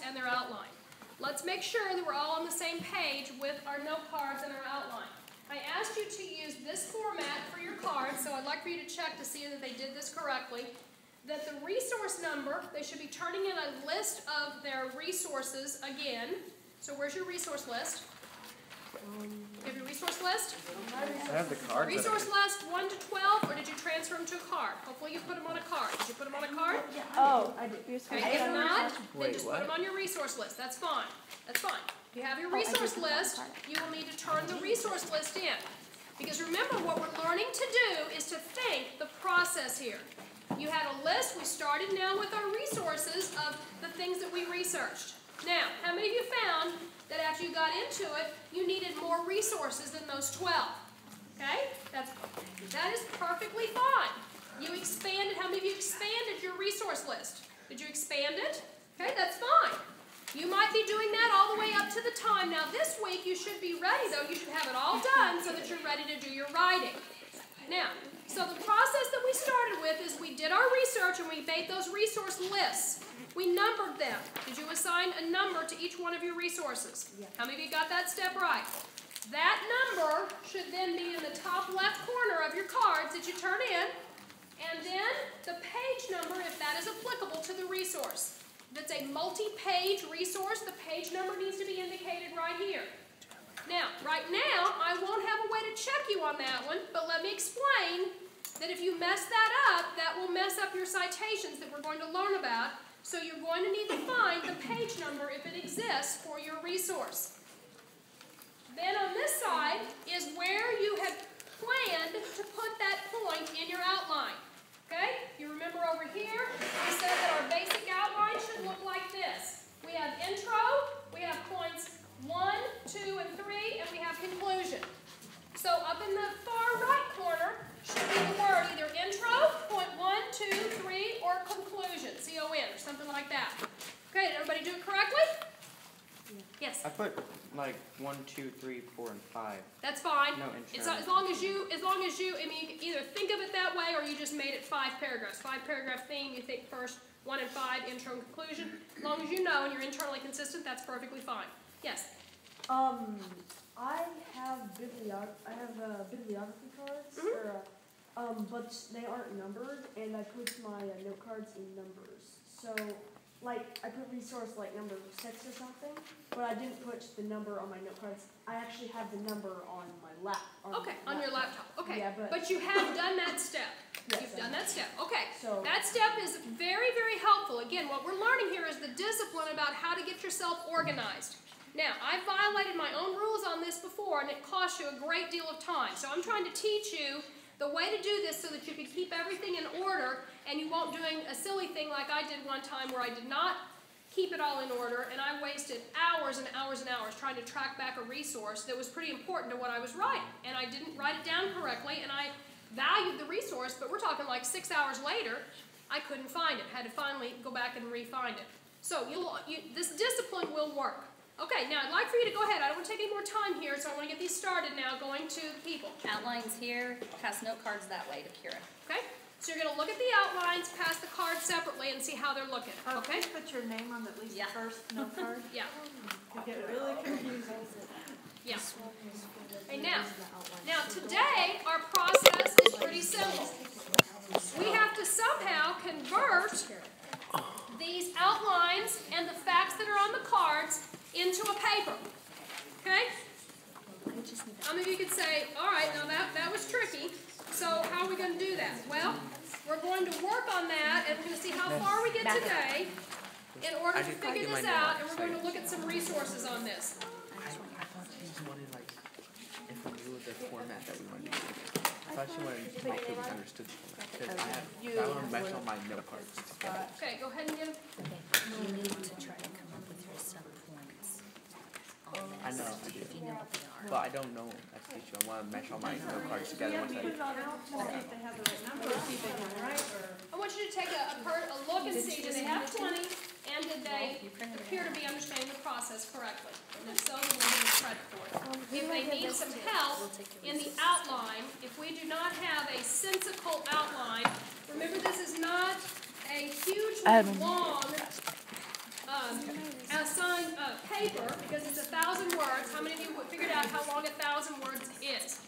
and their outline. Let's make sure that we're all on the same page with our note cards and our outline. I asked you to use this format for your cards, so I'd like for you to check to see that they did this correctly. That the resource number, they should be turning in a list of their resources again. So where's your resource list? You have your resource list? I have the cards. Resource list 1 to 12, or did you transfer them to a card? Hopefully you put them on a card. Did you put them on a card? Oh, I did. Okay, if not, then just put them on your resource list. That's fine. That's fine. If you have your resource list, you will need to turn the resource list in. Because remember, what we're learning to do is to think the process here. You had a list. We started now with our resources of the things that we researched. Now, how many of you found that after you got into it, you needed more resources than those 12? Okay? That is perfectly fine. You expanded. How many of you expanded your resource list? Did you expand it? Okay, that's fine. You might be doing that all the way up to the time. Now, this week, you should be ready, though. You should have it all done so that you're ready to do your writing. Now, so the process that we started with is we did our research and we made those resource lists. We numbered them. Did you assign a number to each one of your resources? Yeah. How many of you got that step right? That number should then be in the top left corner of your cards that you turn in, and then the page number, if that is applicable to the resource. If it's a multi-page resource, the page number needs to be indicated right here. Now, right now, I won't have a way to check you on that one, but let me explain that if you mess that up, that will mess up your citations that we're going to learn about. So you're going to need to find the page number, if it exists, for your resource. Then on this side is where you have planned to put that point in your outline. Okay? You remember over here, we said that our basic outline should look like this. We have intro, we have points 1, 2, and 3, and we have conclusion. So up in the far right corner should be the word either intro, point 1, 2, 3, or conclusion, C-O-N, or something like that. Okay, did everybody do it correctly? Yes. I put like 1, 2, 3, 4, and 5. That's fine. No intro. It's as long as you, I mean, you can either think of it that way or you just made it 5 paragraphs. 5-paragraph theme, you think first 1 and 5, intro and conclusion. As long as you know and you're internally consistent, that's perfectly fine. Yes. I have bibliography cards, but they aren't numbered, and I put my note cards in numbers. So, like, I put resource like number 6 or something, but I didn't put the number on my note cards. I actually have the number on my laptop. On your laptop. Okay, yeah, but you have done that step. Yes, You've done that step. Okay, so that step is very, very helpful. Again, what we're learning here is the discipline about how to get yourself organized. Now, I've violated my own rules on this before, and it costs you a great deal of time. So I'm trying to teach you the way to do this so that you can keep everything in order, and you won't doing a silly thing like I did one time where I did not keep it all in order, and I wasted hours and hours and hours trying to track back a resource that was pretty important to what I was writing. And I didn't write it down correctly, and I valued the resource, but we're talking like 6 hours later, I couldn't find it. Had to finally go back and re-find it. So this discipline will work. Okay, now I'd like for you to go ahead. I don't want to take any more time here, so I want to get these started now, going to the people. Outlines here, pass note cards that way to Kira. Okay? So you're going to look at the outlines, pass the cards separately, and see how they're looking. Okay? Put your name on at least the first note card. Yeah. To get really confusing. Yeah. Okay, now today our process is pretty simple. We have to somehow convert these outlines and the facts that are on the cards into a paper. Okay? How many of you could say, all right, now that was tricky, so how are we going to do that? Well, we're going to work on that, and we're going to see how far we get today in order to figure this out, and we're going to look at some resources on this. I thought she wanted, like, if we knew the format that we wanted to use. I thought she wanted to make sure we understood the format. Because I want to mesh all my note cards together. Okay, go ahead and get them. You need to try to come up with your sub-points on this. I know, I do. If you know what they are. But I don't know as a teacher. I want to mesh all my note cards together once I... Put it on out to see if they have the right number, or see if they have the right, or... I want you to take a look and see, do they have 20, and did they appear to be understanding the process correctly? And if so, then we'll give them credit for it. If they need some help in the outline, if we do not have a sensical outline, remember this is not a hugely long assigned paper, because it's 1,000 words. How many of you figured out how long 1,000 words is?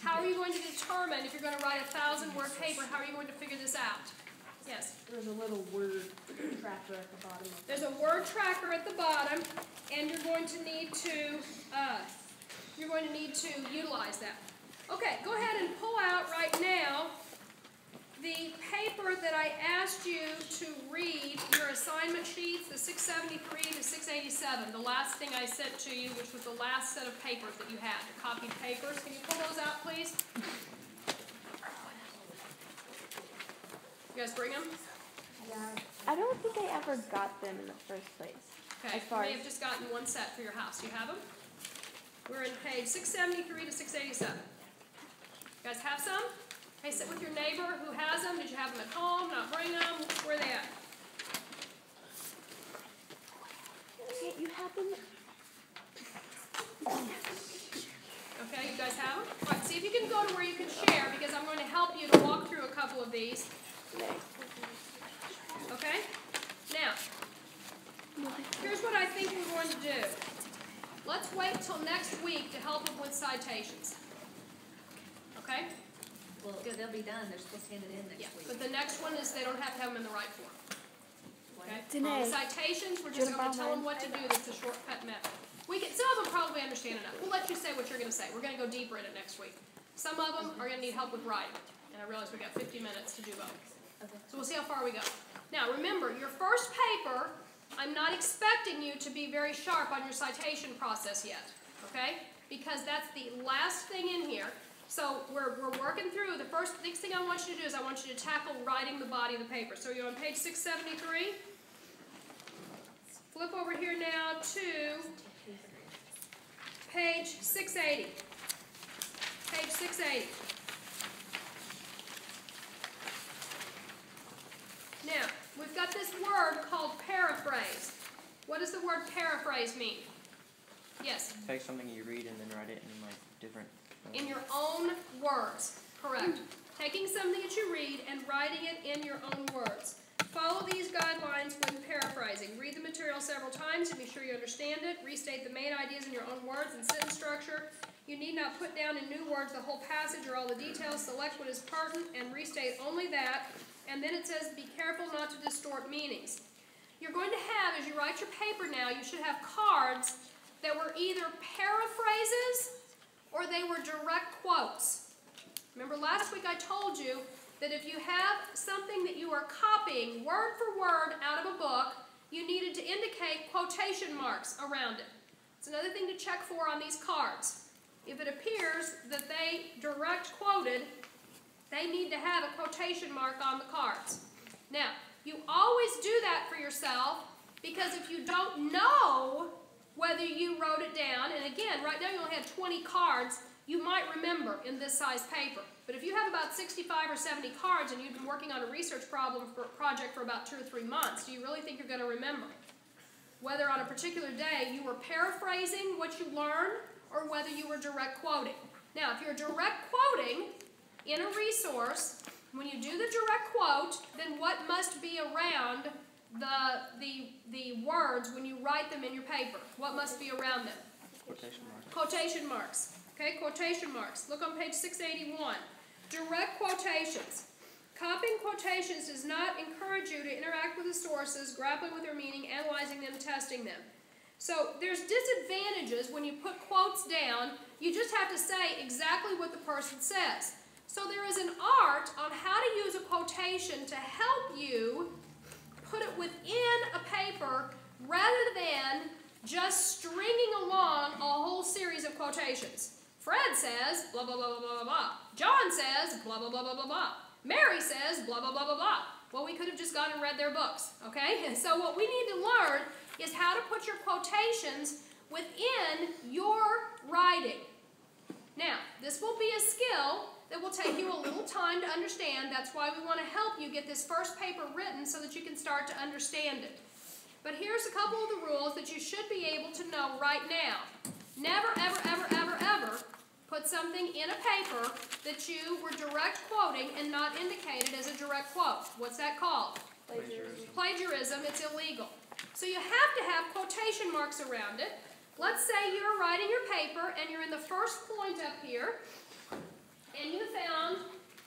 How are you going to determine if you're going to write a 1,000-word paper? How are you going to figure this out? Yes? There's a little word tracker at the bottom. There's a word tracker at the bottom, and you're going to need to utilize that. Okay, go ahead and pull out right now the paper that I asked you to read, your assignment sheets, the 673 to 687, the last thing I sent to you, which was the last set of papers that you had, the copied papers. Can you pull those out, please? You guys bring them? Yeah. I don't think I ever got them in the first place. Okay, you may have just gotten one set for your house. Do you have them? We're in page 673 to 687. You guys have some? Hey, sit with your neighbor who has them. Did you have them at home? Not bring them? Where are they at? Okay, you have them. Okay, you guys have them? All right, see if you can go to where you can share, because I'm going to help you to walk through a couple of these. Okay? Now, here's what I think we're going to do. Let's wait till next week to help them with citations. Okay? Well, they'll be done. They're supposed to hand it in next week. But the next one is they don't have to have them in the right form. Okay? Danae. Citations, we're just going to tell them what to do. That's the shortcut method. Some of them probably understand enough. We'll let you say what you're going to say. We're going to go deeper in it next week. Some of them are going to need help with writing. And I realize we've got 50 minutes to do both. Okay. So we'll see how far we go. Now, remember, your first paper, I'm not expecting you to be very sharp on your citation process yet. Okay? Because that's the last thing in here. So we're working through. The next thing I want you to do is I want you to tackle writing the body of the paper. So you're on page 673. Flip over here now to page 680. Page 680. Now, we've got this word called paraphrase. What does the word paraphrase mean? Yes? Take something you read and then write it in like different... In your own words. Correct. Taking something that you read and writing it in your own words. Follow these guidelines when paraphrasing. Read the material several times to be sure you understand it. Restate the main ideas in your own words and sentence structure. You need not put down in new words the whole passage or all the details. Select what is pertinent and restate only that. And then it says, be careful not to distort meanings. You're going to have, as you write your paper now, you should have cards that were either paraphrases or they were direct quotes. Remember last week I told you that if you have something that you are copying word for word out of a book, you needed to indicate quotation marks around it. It's another thing to check for on these cards. If it appears that they direct quoted, they need to have a quotation mark on the cards. Now, you always do that for yourself, because if you don't know whether you wrote it down, and again, right now you only have 20 cards, you might remember in this size paper. But if you have about 65 or 70 cards and you've been working on a research project for about 2 or 3 months, do you really think you're going to remember whether on a particular day you were paraphrasing what you learned or whether you were direct quoting? Now, if you're direct quoting in a resource, when you do the direct quote, then what must be around the words when you write them in your paper? What must be around them? Quotation marks. Quotation marks. Okay, quotation marks. Look on page 681. Direct quotations. Copying quotations does not encourage you to interact with the sources, grappling with their meaning, analyzing them, testing them. So there's disadvantages when you put quotes down. You just have to say exactly what the person says. So there is an art on how to use a quotation to help you put it within a paper rather than just stringing along a whole series of quotations. Fred says, blah, blah, blah, blah, blah, blah. John says, blah, blah, blah, blah, blah, blah. Mary says, blah, blah, blah, blah, blah. Well, we could have just gone and read their books, okay? And so what we need to learn is how to put your quotations within your writing. Now, this will be a skill that will take you a little time to understand. That's why we want to help you get this first paper written so that you can start to understand it. But here's a couple of the rules that you should be able to know right now. Never, ever, ever, ever, ever put something in a paper that you were direct quoting and not indicated as a direct quote. What's that called? Plagiarism. Plagiarism. It's illegal. So you have to have quotation marks around it. Let's say you're writing your paper and you're in the first point up here, and you found,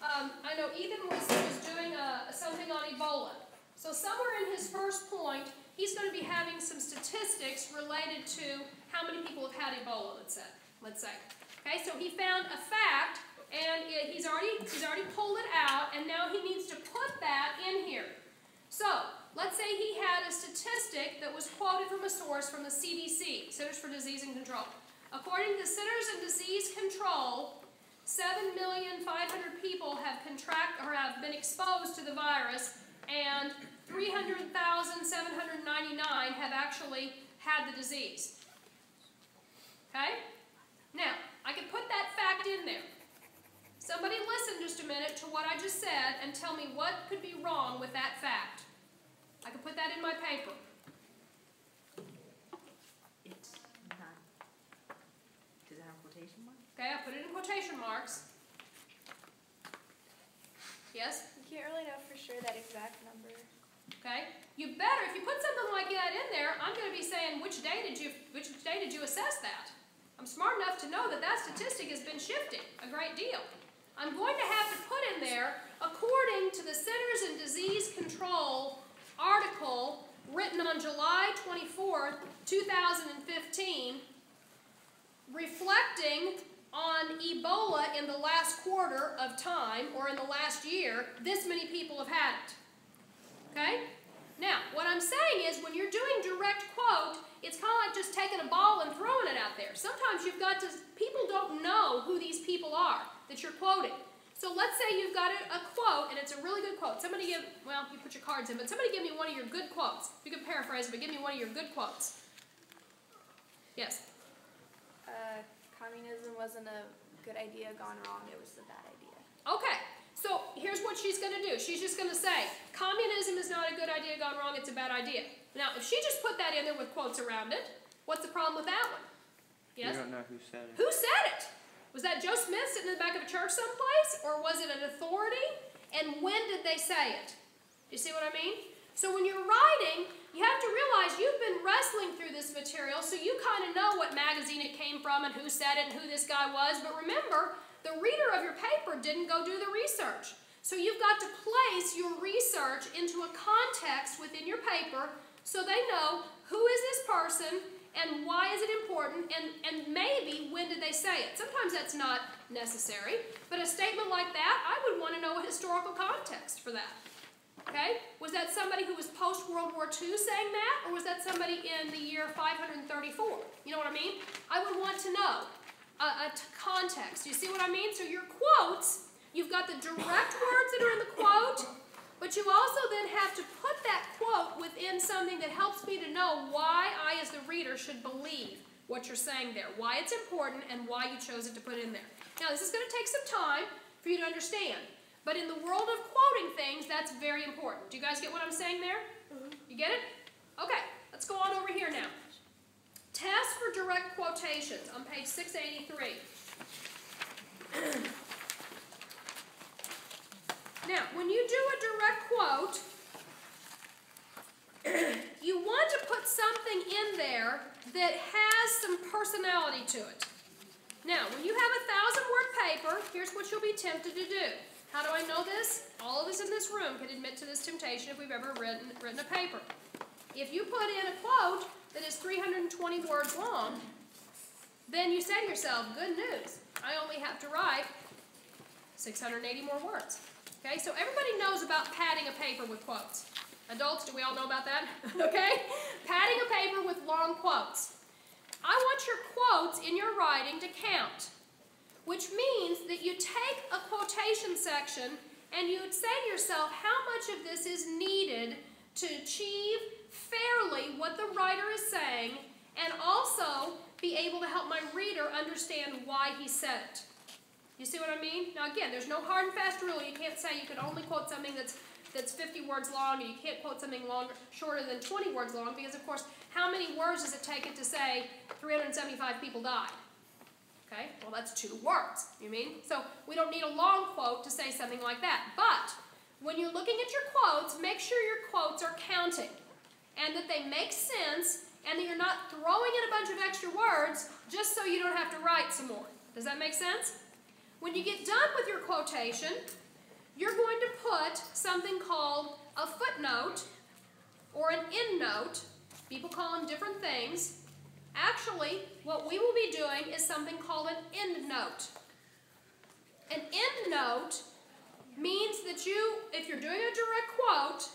I know Ethan was doing something on Ebola. So somewhere in his first point, he's going to be having some statistics related to how many people have had Ebola, let's say. Okay, so he found a fact, and he's already pulled it out, and now he needs to put that in here. So, let's say he had a statistic that was quoted from a source from the CDC, Centers for Disease and Control. According to the Centers for Disease Control, 7,500,000 people have been exposed to the virus, and 300,799 have actually had the disease. Okay? Now, I can put that fact in there. Somebody listen just a minute to what I just said and tell me what could be wrong with that fact. I can put that in my paper. It's not. Does that have quotation marks? Okay, I put it in quotation marks. Yes? You can't really know for sure that exact number. Okay? You better, if you put something like that in there, I'm going to be saying which day did you assess that? I'm smart enough to know that that statistic has been shifting a great deal. I'm going to have to put in there, according to the Centers and Disease Control article written on July 24th, 2015, reflecting on Ebola in the last quarter of time, or in the last year, this many people have had it. Okay? Now, what I'm saying is when you're doing direct quote, it's kind of like just taking a ball and throwing it out there. Sometimes you've got to, people don't know who these people are that you're quoting. So let's say you've got a quote, and it's a really good quote. Somebody give, well, you put your cards in, but somebody give me one of your good quotes. You can paraphrase it, but give me one of your good quotes. Yes? Communism wasn't a good idea gone wrong, it was a bad idea. Okay, so here's what she's going to do. She's just going to say, communism is not a good idea gone wrong, it's a bad idea. Now, if she just put that in there with quotes around it, what's the problem with that one? Yes? You don't know who said it. Who said it? Was that Joe Smith sitting in the back of a church someplace? Or was it an authority? And when did they say it? Do you see what I mean? So when you're writing, you have to realize you've been wrestling through this material, so you kind of know what magazine it came from and who said it and who this guy was. But remember, the reader of your paper didn't go do the research. So you've got to place your research into a context within your paper so they know who is this person and why is it important, and maybe when did they say it. Sometimes that's not necessary, but a statement like that, I would want to know a historical context for that. Okay? Was that somebody who was post-World War II saying that, or was that somebody in the year 534? You know what I mean? I would want to know a context. Do you see what I mean? So your quotes, you've got the direct words that are in the quote, but you also then have to put that quote within something that helps me to know why I, as the reader, should believe what you're saying there, why it's important, and why you chose it to put in there. Now, this is going to take some time for you to understand, but in the world of quoting things, that's very important. Do you guys get what I'm saying there? You get it? Okay, let's go on over here now. Test for direct quotations on page 683. Now, when you do a direct quote, you want to put something in there that has some personality to it. Now, when you have a 1,000-word paper, here's what you'll be tempted to do. How do I know this? All of us in this room can admit to this temptation if we've ever written a paper. If you put in a quote that is 320 words long, then you say to yourself, good news, I only have to write 680 more words. Okay, so everybody knows about padding a paper with quotes. Adults, do we all know about that? Okay? Padding a paper with long quotes. I want your quotes in your writing to count, which means that you take a quotation section and you say to yourself how much of this is needed to achieve fairly what the writer is saying and also be able to help my reader understand why he said it. You see what I mean? Now again, there's no hard and fast rule. You can't say you can only quote something that's 50 words long, and you can't quote something shorter than 20 words long, because of course, how many words does it take it to say 375 people died? Okay, well that's 2 words, you mean? So we don't need a long quote to say something like that. But when you're looking at your quotes, make sure your quotes are counting. and that they make sense, and that you're not throwing in a bunch of extra words just so you don't have to write some more. Does that make sense? When you get done with your quotation, you're going to put something called a footnote or an endnote. People call them different things. Actually, what we will be doing is something called an endnote. An endnote means that if you're doing a direct quote,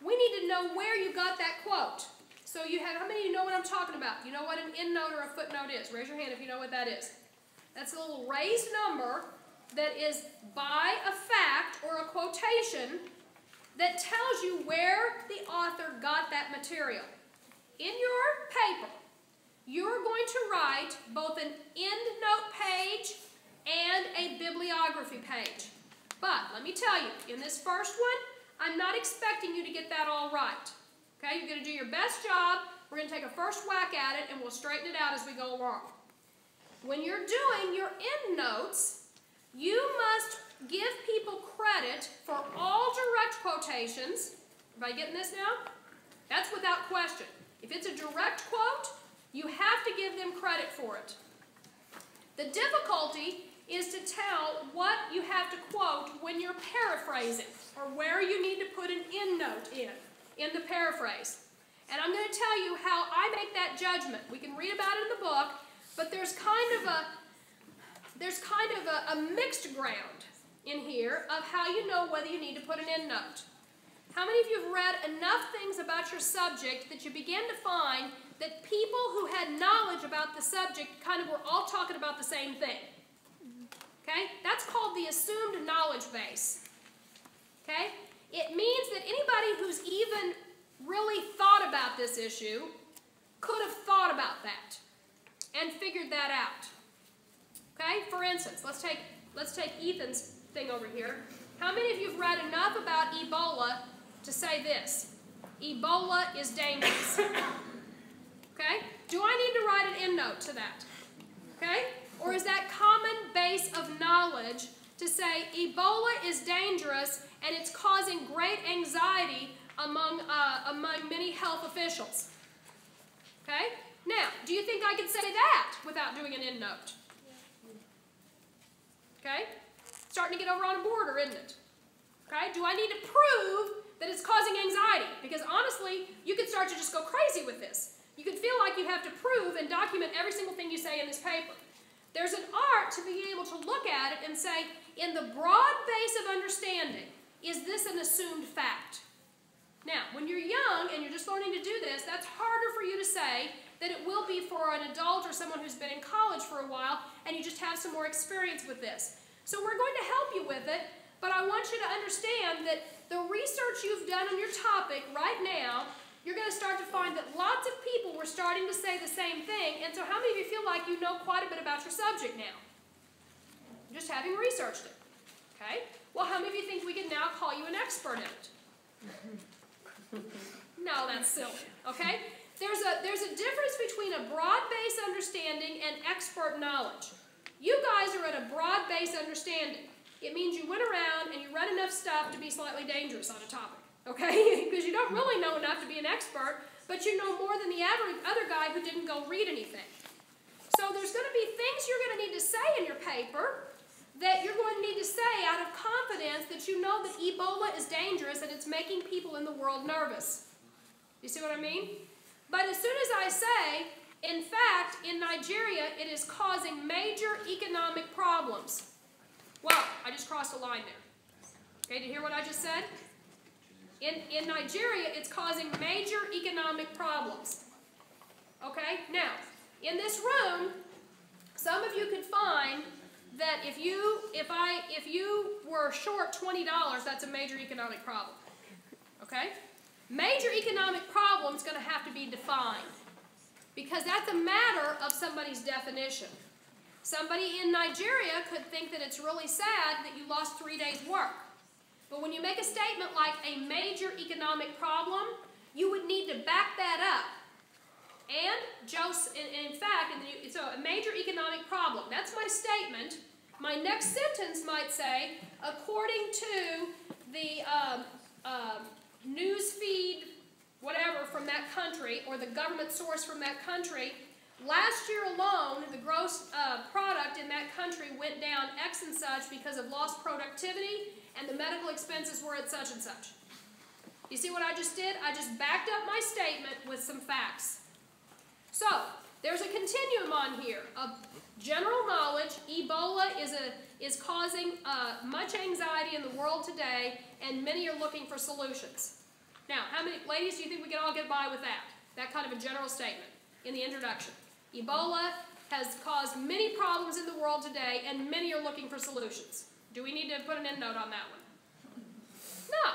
we need to know where you got that quote. So you have, how many of you know what I'm talking about? You know what an endnote or a footnote is? Raise your hand if you know what that is. That's a little raised number that is by a fact or a quotation that tells you where the author got that material. In your paper, you're going to write both an endnote page and a bibliography page. But let me tell you, in this first one, I'm not expecting you to get that all right. Okay, you're going to do your best job. We're going to take a first whack at it, and we'll straighten it out as we go along. When you're doing your endnotes, you must give people credit for all direct quotations. Everybody getting this now? That's without question. If it's a direct quote, you have to give them credit for it. The difficulty is to tell what you have to quote when you're paraphrasing, or where you need to put an endnote in the paraphrase. And I'm going to tell you how I make that judgment. We can read about it in the book, but there's kind of a mixed ground in here of how you know whether you need to put an endnote. How many of you have read enough things about your subject that you begin to find that people who had knowledge about the subject kind of were all talking about the same thing? Okay? That's called the assumed knowledge base. Okay? It means that anybody who's even really thought about this issue could have thought about that and figured that out. Okay? For instance, let's take Ethan's thing over here. How many of you have read enough about Ebola to say this? Ebola is dangerous. Okay? Do I need to write an endnote to that? Okay? Or is that common base of knowledge to say Ebola is dangerous and it's causing great anxiety among many health officials? Okay? Now, do you think I could say that without doing an endnote? Okay? Starting to get over on a border, isn't it? Okay? Do I need to prove that it's causing anxiety? Because honestly, you could start to just go crazy with this. You could feel like you have to prove and document every single thing you say in this paper. There's an art to be able to look at it and say, in the broad base of understanding, is this an assumed fact? Now, when you're young and you're just learning to do this, that's harder for you to say that it will be for an adult or someone who's been in college for a while and you just have some more experience with this. So we're going to help you with it, but I want you to understand that the research you've done on your topic right now, you're going to start to find that lots of people were starting to say the same thing, and so how many of you feel like you know quite a bit about your subject now? Just having researched it. Okay? Well, how many of you think we can now call you an expert in it? No, that's silly. Okay? There's a difference between a broad-based understanding and expert knowledge. You guys are at a broad-based understanding. It means you went around and you read enough stuff to be slightly dangerous on a topic. Okay? Because you don't really know enough to be an expert, but you know more than the average other guy who didn't go read anything. So there's going to be things you're going to need to say in your paper that you're going to need to say out of confidence that you know that Ebola is dangerous and it's making people in the world nervous. You see what I mean? But as soon as I say, in fact, in Nigeria, it is causing major economic problems. Well, I just crossed a line there. Okay, did you hear what I just said? In Nigeria, it's causing major economic problems. Okay? Now, in this room, some of you could find that if you were short $20, that's a major economic problem. Okay? Major economic problem is going to have to be defined because that's a matter of somebody's definition. Somebody in Nigeria could think that it's really sad that you lost 3 days' work. But when you make a statement like a major economic problem, you would need to back that up. And, in fact, so a major economic problem, that's my statement. My next sentence might say, according to the newsfeed whatever from that country, or the government source from that country, last year alone, the gross product in that country went down X and such because of lost productivity, and the medical expenses were at such and such. You see what I just did? I just backed up my statement with some facts. So, there's a continuum on here of general knowledge. Ebola is causing much anxiety in the world today, and many are looking for solutions. Now, how many ladies do you think we can all get by with that? That kind of a general statement in the introduction. Ebola has caused many problems in the world today, and many are looking for solutions. Do we need to put an end note on that one? No.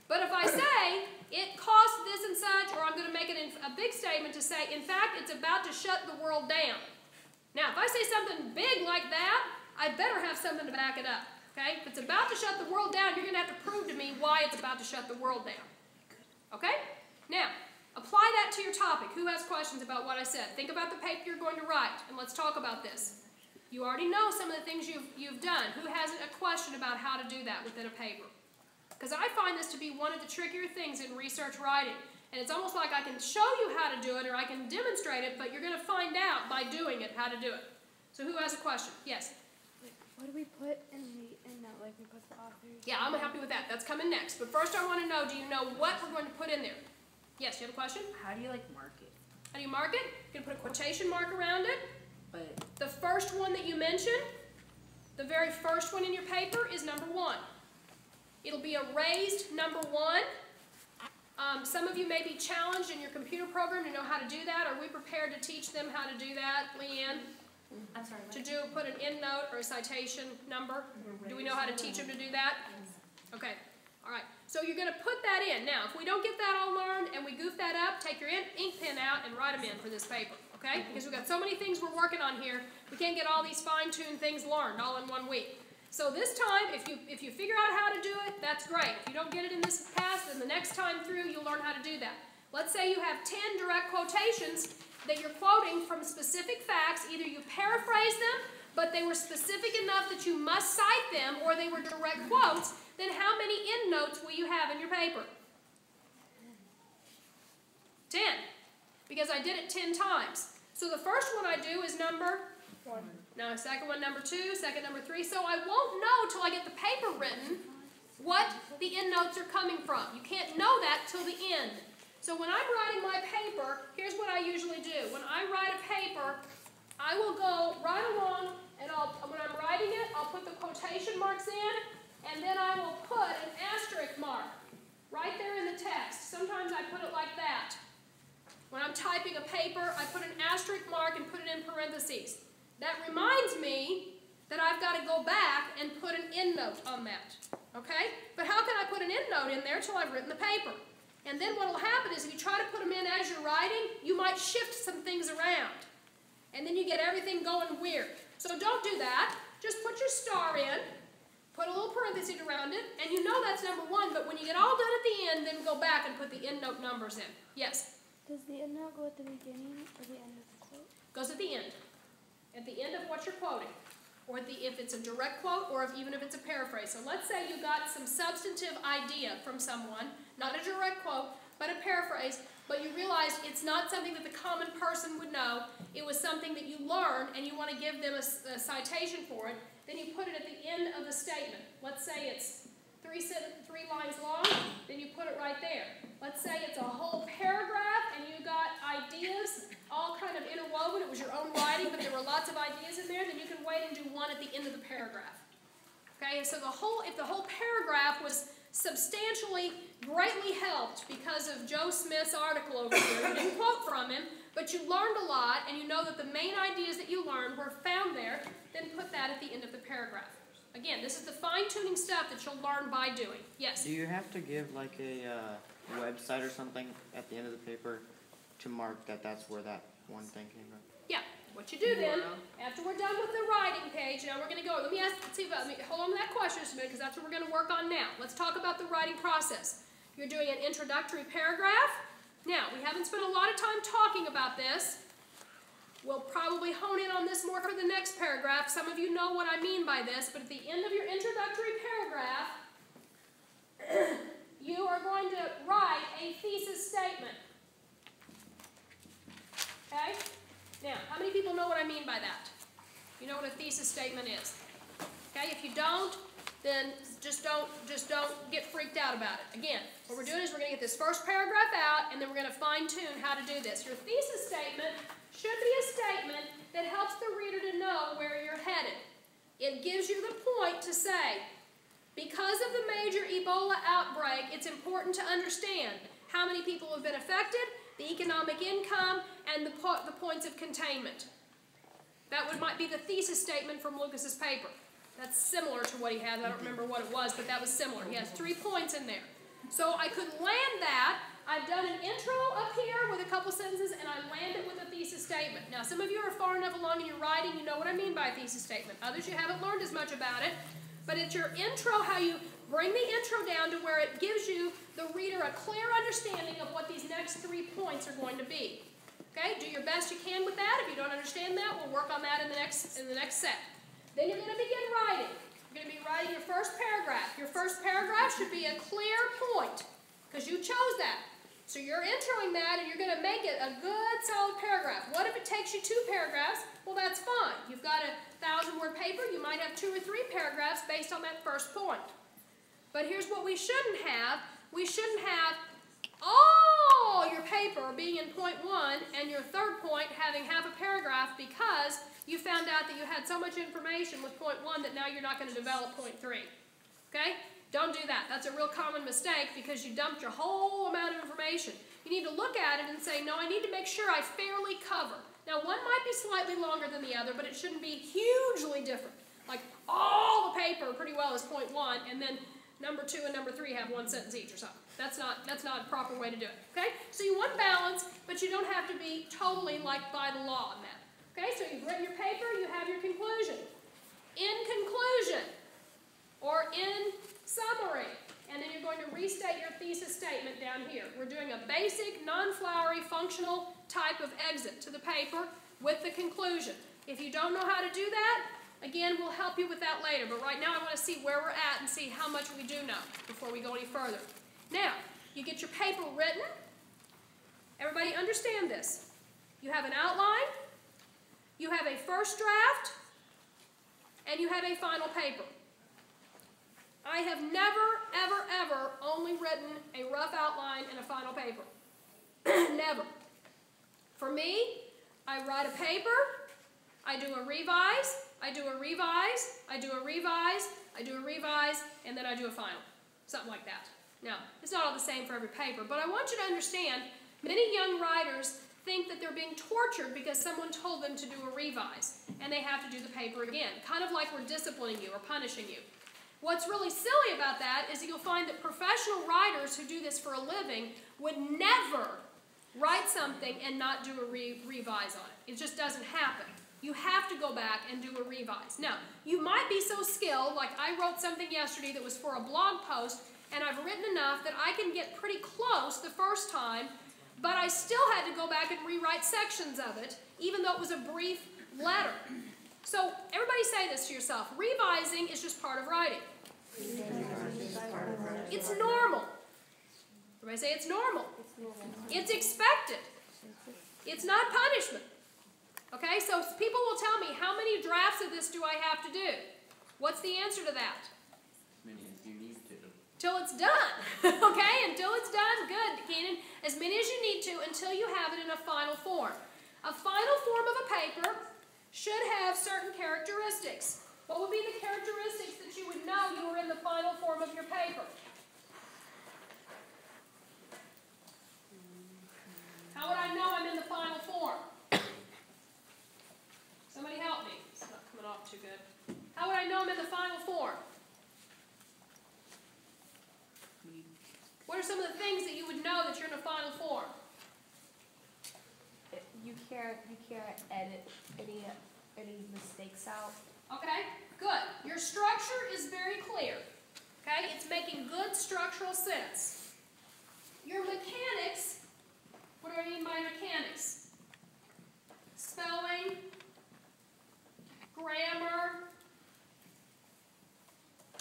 But if I say it costs this and such, or I'm going to make it a big statement to say, in fact, it's about to shut the world down. Now, if I say something big like that, I better have something to back it up. Okay? If it's about to shut the world down, you're going to have to prove to me why it's about to shut the world down. Okay? Now, apply that to your topic. Who has questions about what I said? Think about the paper you're going to write, and let's talk about this. You already know some of the things you've done. Who has a question about how to do that within a paper? Because I find this to be one of the trickier things in research writing. And it's almost like I can show you how to do it, or I can demonstrate it, but you're going to find out by doing it how to do it. So who has a question? Yes? What do we put in the endnote? Like we put the authors? Yeah, I'm going to help you with that. That's coming next. But first I want to know, do you know what we're going to put in there? Yes, you have a question? How do you like mark it? How do you mark it? You're going to put a quotation mark around it. But The first one that you mentioned, the very first one in your paper, is number 1. It'll be a raised number 1. Some of you may be challenged in your computer program to know how to do that. Are we prepared to teach them how to do that, Leanne? I'm sorry, To put an end note or a citation number? Do we know how to teach them to do that? Okay. All right. So you're going to put that in. Now, if we don't get that all learned and we goof that up, take your ink pen out and write them in for this paper. Okay? Because we've got so many things we're working on here, we can't get all these fine-tuned things learned all in one week. So this time, if you figure out how to do it, that's great. If you don't get it in this pass, then the next time through, you'll learn how to do that. Let's say you have 10 direct quotations that you're quoting from specific facts. Either you paraphrase them, but they were specific enough that you must cite them, or they were direct quotes. Then how many endnotes will you have in your paper? 10. Because I did it 10 times. So the first one I do is number 1. Now, second one, number 2, second, number 3. So I won't know till I get the paper written what the endnotes are coming from. You can't know that till the end. So when I'm writing my paper, here's what I usually do. When I write a paper, I will go right along, and when I'm writing it, I'll put the quotation marks in, and then I will put an asterisk mark right there in the text. Sometimes I put it like that. When I'm typing a paper, I put an asterisk mark and put it in parentheses. That reminds me that I've got to go back and put an endnote on that. Okay? But how can I put an endnote in there till I've written the paper? And then what will happen is if you try to put them in as you're writing, you might shift some things around. And then you get everything going weird. So don't do that. Just put your star in, put a little parenthesis around it, and you know that's number 1. But when you get all done at the end, then go back and put the endnote numbers in. Yes? Does the endnote go at the beginning or the end of the quote? Goes at the end. At the end of what you're quoting. Or if it's a direct quote, or even if it's a paraphrase. So let's say you got some substantive idea from someone, not a direct quote, but a paraphrase, but you realized it's not something that the common person would know. It was something that you learned, and you want to give them a citation for it. Then you put it at the end of the statement. Let's say it's 3 lines long, then you put it right there. Let's say it's a whole paragraph, and you got ideas all kind of interwoven. It was your own writing, but there were lots of ideas in there. Then you can wait and do one at the end of the paragraph. Okay, so if the whole paragraph was substantially, greatly helped because of Joe Smith's article over here, you didn't quote from him, but you learned a lot, and you know that the main ideas that you learned were found there, then put that at the end of the paragraph. Again, this is the fine-tuning stuff that you'll learn by doing. Yes? Do you have to give like a website or something at the end of the paper to mark that that's where that one thing came from? Yeah. What you do then, after we're done with the writing page, now we're going to go, let me hold on to that question just a minute, because that's what we're going to work on now. Let's talk about the writing process. You're doing an introductory paragraph. Now, we haven't spent a lot of time talking about this. We'll probably hone in on this more for the next paragraph. Some of you know what I mean by this, but at the end of your introductory paragraph, you are going to write a thesis statement. Okay? Now, how many people know what I mean by that? You know what a thesis statement is? Okay, if you don't, then just don't get freaked out about it. Again, what we're doing is we're going to get this first paragraph out, and then we're going to fine-tune how to do this. Your thesis statement should be a statement that helps the reader to know where you're headed. It gives you the point to say, because of the major Ebola outbreak, it's important to understand how many people have been affected, the economic income, and the points of containment. That might be the thesis statement from Lucas's paper. That's similar to what he had. I don't remember what it was, but that was similar. He has 3 points in there. So I could land that. I've done an intro up here with a couple sentences, and I land it with a thesis statement. Now, some of you are far enough along in your writing, you know what I mean by a thesis statement. Others, you haven't learned as much about it. But it's your intro, how you bring the intro down to where it gives you, the reader, a clear understanding of what these next 3 points are going to be. Okay? Do your best you can with that. If you don't understand that, we'll work on that in the next set. Then you're going to begin writing. You're going to be writing your first paragraph. Your first paragraph should be a clear point, because you chose that. So you're introing that, and you're going to make it a good, solid paragraph. What if it takes you 2 paragraphs? Well, that's fine. You've got a 1,000-word paper. You might have 2 or 3 paragraphs based on that first point. But here's what we shouldn't have. We shouldn't have all your paper being in point 1 and your third point having half a paragraph because you found out that you had so much information with point 1 that now you're not going to develop point 3. Okay? Don't do that. That's a real common mistake because you dumped your whole amount of information. You need to look at it and say, no, I need to make sure I fairly cover. Now, one might be slightly longer than the other, but it shouldn't be hugely different. Like all the paper pretty well is point 1, and then number 2 and number 3 have 1 sentence each or something. That's not a proper way to do it. Okay? So you want balance, but you don't have to be totally like by the law on that. Okay? So you've written your paper, you have your conclusion. In conclusion, or in summary, and then you're going to restate your thesis statement down here. We're doing a basic, non-flowery, functional type of exit to the paper with the conclusion. If you don't know how to do that, again, we'll help you with that later. But right now I want to see where we're at and see how much we do know before we go any further. Now, you get your paper written. Everybody understand this. You have an outline, you have a first draft, and you have a final paper. I have never, ever, ever only written a rough outline and a final paper. Never. For me, I write a paper, I do a revise, I do a revise, I do a revise, I do a revise, and then I do a final. Something like that. Now, it's not all the same for every paper, but I want you to understand, many young writers think that they're being tortured because someone told them to do a revise, and they have to do the paper again, kind of like we're disciplining you or punishing you. What's really silly about that is that you'll find that professional writers who do this for a living would never write something and not do a revise on it. It just doesn't happen. You have to go back and do a revise. Now, you might be so skilled, like I wrote something yesterday that was for a blog post, and I've written enough that I can get pretty close the first time, but I still had to go back and rewrite sections of it, even though it was a brief letter. So everybody say this to yourself. Revising is just part of writing. It's normal. Everybody say it's normal. It's expected. It's not punishment. Okay, so people will tell me, how many drafts of this do I have to do? What's the answer to that? As many as you need to. Till it's done. Okay, until it's done, good, Keenan. As many as you need to until you have it in a final form. A final form of a paper should have certain characteristics. What would be the characteristics that you would know you were in the final form of your paper? How would I know I'm in the final form? Somebody help me. It's not coming off too good. How would I know I'm in the final form? What are some of the things that you would know that you're in a final form? You can't edit any mistakes out. Okay, good. Your structure is very clear. Okay, it's making good structural sense. Your mechanics, what do I mean by mechanics? Spelling, grammar,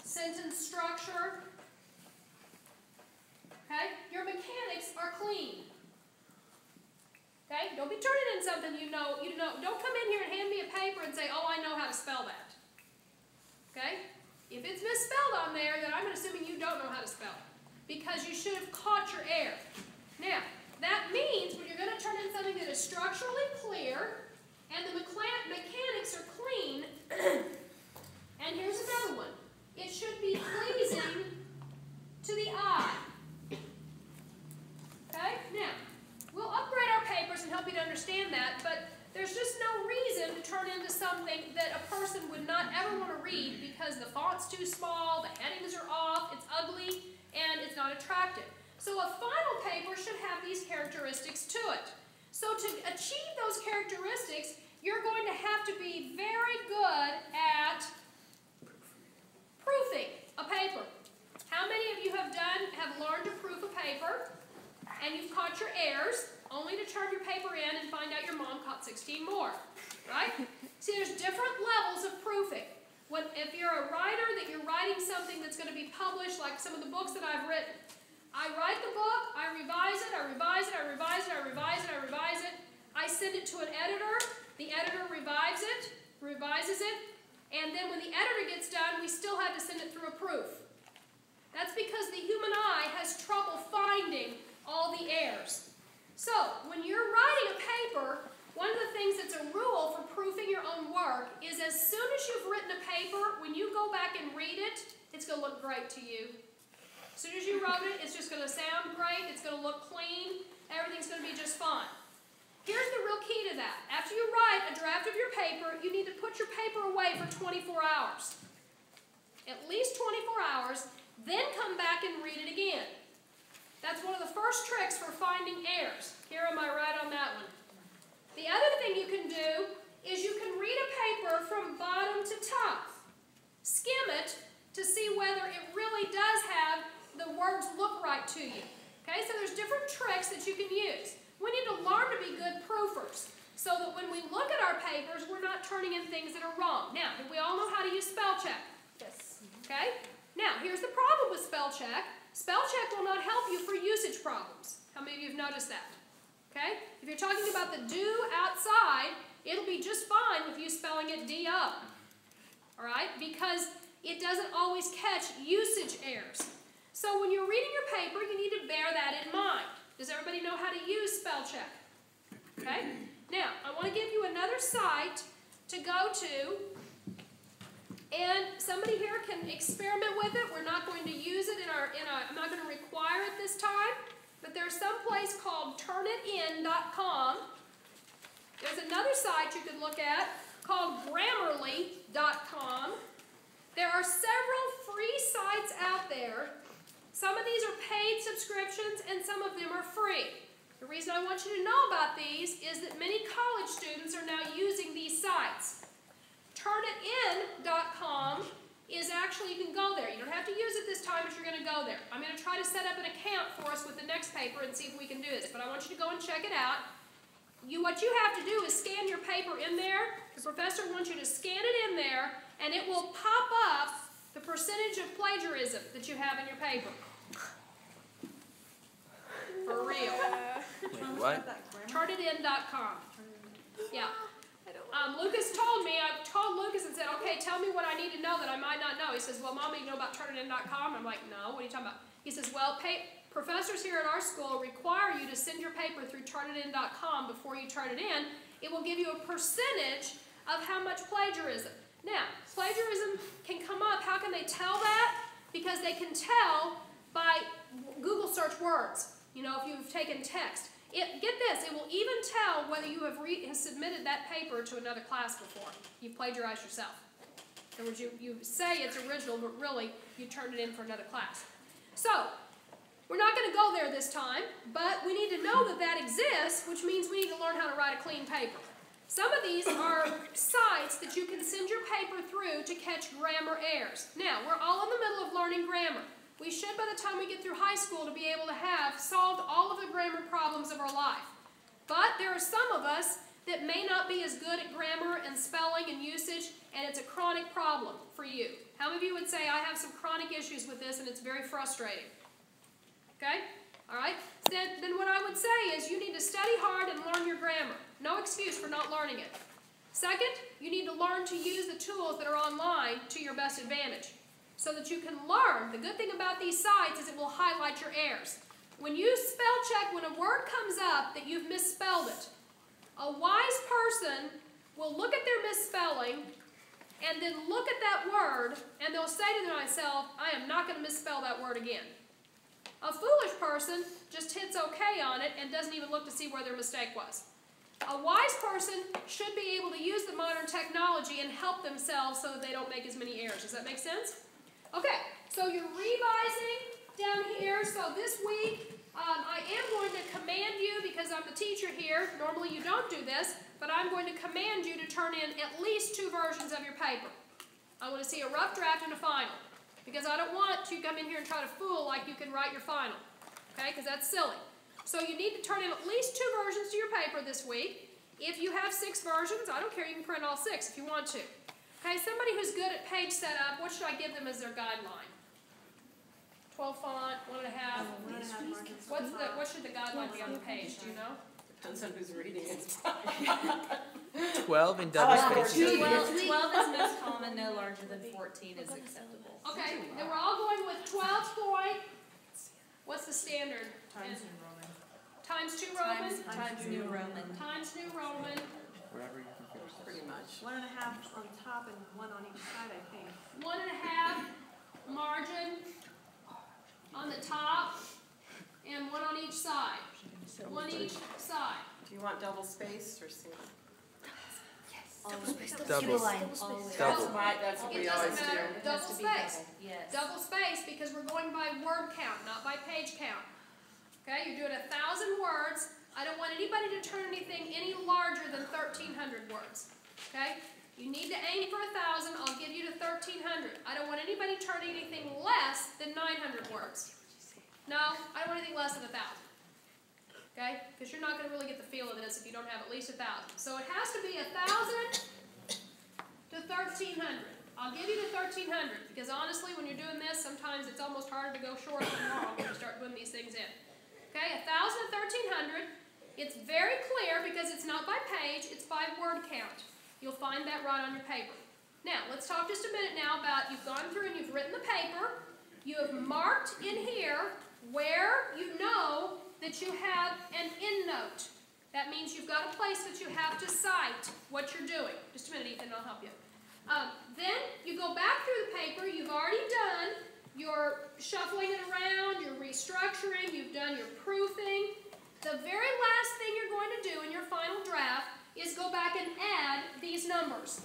sentence structure. something you know, don't come in here and hand me a paper and say, oh, I know how to spell that. Okay? If it's misspelled on there, then I'm assuming you don't know how to spell it, because you should have caught your error. Now, that means when you're going to turn in something that is structurally clear and the mechanics are clean, and here's another one, it should be pleasing to the eye. Okay? Now, we'll upgrade our papers and help you to understand that, but there's just no reason to turn into something that a person would not ever want to read because the font's too small, the headings are off, it's ugly, and it's not attractive. So a final paper should have these characteristics to it. So to achieve those characteristics, you're going to have to be very good at proofing a paper. How many of you have learned to proof a paper, and you've caught your errors, only to turn your paper in and find out your mom caught 16 more, right? See, there's different levels of proofing. If you're a writer, that you're writing something that's going to be published, like some of the books that I've written, I write the book, I revise it, I revise it, I revise it, I revise it, I revise it, I send it to an editor, the editor revises it, and then when the editor gets done, we still have to send it through a proof. That's because the human eye has trouble finding all the errors. So, when you're writing a paper, one of the things that's a rule for proofing your own work is as soon as you've written a paper, when you go back and read it, it's going to look great to you. As soon as you wrote it, it's just going to sound great, it's going to look clean, everything's going to be just fine. Here's the real key to that. After you write a draft of your paper, you need to put your paper away for 24 hours. At least 24 hours, then come back and read it again. That's one of the first tricks for finding errors. Here, am I right on that one? The other thing you can do is you can read a paper from bottom to top. Skim it to see whether it really does have the words look right to you. Okay, so there's different tricks that you can use. We need to learn to be good proofers so that when we look at our papers, we're not turning in things that are wrong. Now, do we all know how to use spell check? Yes. Okay? Now, here's the problem with spell check. Spell check will not help you for usage problems. How many of you have noticed that? Okay? If you're talking about the do outside, it'll be just fine with you spelling it D-O. Alright? Because it doesn't always catch usage errors. So when you're reading your paper, you need to bear that in mind. Does everybody know how to use spell check? Okay? Now, I want to give you another site to go to. And somebody here can experiment with it. We're not going to use it I'm not going to require it this time, but there's some place called turnitin.com. There's another site you could look at called grammarly.com. There are several free sites out there. Some of these are paid subscriptions and some of them are free. The reason I want you to know about these is that many college students are now using these sites. Turnitin.com is actually, you can go there. You don't have to use it this time, but you're going to go there. I'm going to try to set up an account for us with the next paper and see if we can do this. But I want you to go and check it out. What you have to do is scan your paper in there. The professor wants you to scan it in there, and it will pop up the percentage of plagiarism that you have in your paper. For real. Wait, what? Turnitin.com. Yeah. Lucas told me, I told Lucas and said, okay, tell me what I need to know that I might not know. He says, well, Mom, you know about Turnitin.com? I'm like, no, what are you talking about? He says, well, professors here at our school require you to send your paper through Turnitin.com before you turn it in. It will give you a percentage of how much plagiarism. Now, plagiarism can come up. How can they tell that? Because they can tell by Google search words. You know, if you've taken text. Get this, it will even tell whether you have submitted that paper to another class before. You've plagiarized yourself. In other words, you say it's original, but really you turned it in for another class. So, we're not going to go there this time, but we need to know that that exists, which means we need to learn how to write a clean paper. Some of these are sites that you can send your paper through to catch grammar errors. Now, we're all in the middle of learning grammar. We should, by the time we get through high school, to be able to have solved all of the grammar problems of our life. But there are some of us that may not be as good at grammar and spelling and usage, and it's a chronic problem for you. How many of you would say, I have some chronic issues with this, and it's very frustrating? Okay? All right? Then what I would say is you need to study hard and learn your grammar. No excuse for not learning it. Second, you need to learn to use the tools that are online to your best advantage so that you can learn. The good thing about these sites is it will highlight your errors. When you spell check, when a word comes up that you've misspelled it, a wise person will look at their misspelling and then look at that word and they'll say to themselves, I am not going to misspell that word again. A foolish person just hits OK on it and doesn't even look to see where their mistake was. A wise person should be able to use the modern technology and help themselves so that they don't make as many errors. Does that make sense? Okay, so you're revising down here. So this week, I am going to command you, because I'm the teacher here, normally you don't do this, but I'm going to command you to turn in at least 2 versions of your paper. I want to see a rough draft and a final, because I don't want you to come in here and try to fool like you can write your final, okay, because that's silly. So you need to turn in at least 2 versions to your paper this week. If you have 6 versions, I don't care, you can print all 6 if you want to. Okay, somebody who's good at page setup, what should I give them as their guideline? 12 font, 1.5. 1.5 margins. What should the guideline be on the page? Do you know? Depends on who's reading it. 12 in double spaces. 12 is most common, no larger than 14 is acceptable. Okay, then we're all going with 12 point. What's the standard? Times New Roman. Times 2 Roman? Times New Roman. Times New Roman. Wherever you can fit yourself. Pretty much. 1.5 on top and 1 on each side, I think. 1.5 margin on the top and 1 on each side. 1 each side. Do you want double spaced or single? Double. That's Double. what It we always doesn't matter. do. Double space. Yes. Double space because we're going by word count, not by page count. Okay, you're doing 1,000 words. I don't want anybody to turn anything any larger than 1,300 words. Okay, you need to aim for 1,000. I'll give you to 1,300. I don't want anybody turning anything less than 900 words. No, I don't want anything less than 1,000. Okay, because you're not going to really get the feel of this if you don't have at least 1,000. So it has to be 1,000 to 1,300. I'll give you to 1,300 because honestly, when you're doing this, sometimes it's almost harder to go short than long when you start putting these things in. Okay, 1,000 to 1,300. It's very clear because it's not by page, it's by word count. You'll find that right on your paper. Now, let's talk just a minute now about you've gone through and you've written the paper. You have marked in here where you know that you have an endnote. That means you've got a place that you have to cite what you're doing. Just a minute, Ethan, I'll help you. Then you go back through the paper. You've already done your shuffling it around, your restructuring, you've done your proofing. The very last thing you're going to do in your final draft is go back and add these numbers.